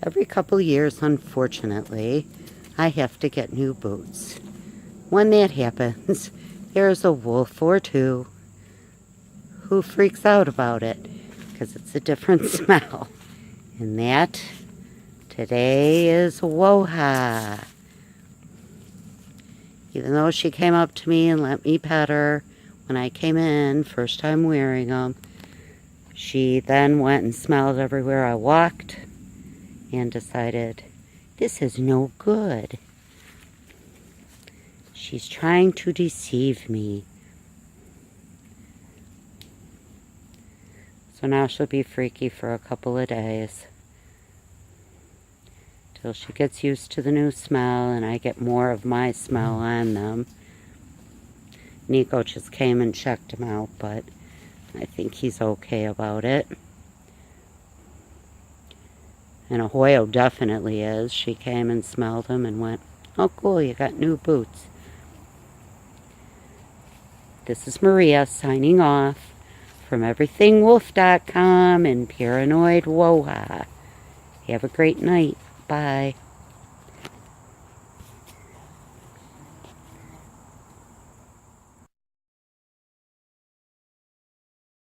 Every couple years, unfortunately, I have to get new boots. When that happens, there's a wolf or two who freaks out about it because it's a different smell. And that today is Woha. Even though she came up to me and let me pet her when I came in, first time wearing them, she then went and smelled everywhere I walked and decided, this is no good. She's trying to deceive me. So now she'll be freaky for a couple of days till she gets used to the new smell and I get more of my smell on them. Nico just came and checked him out, but I think he's okay about it. And Ahoyo definitely is. She came and smelled him and went, oh cool, you got new boots. This is Maria signing off from everythingwolf.com and Paranoid Woha. Have a great night. Bye.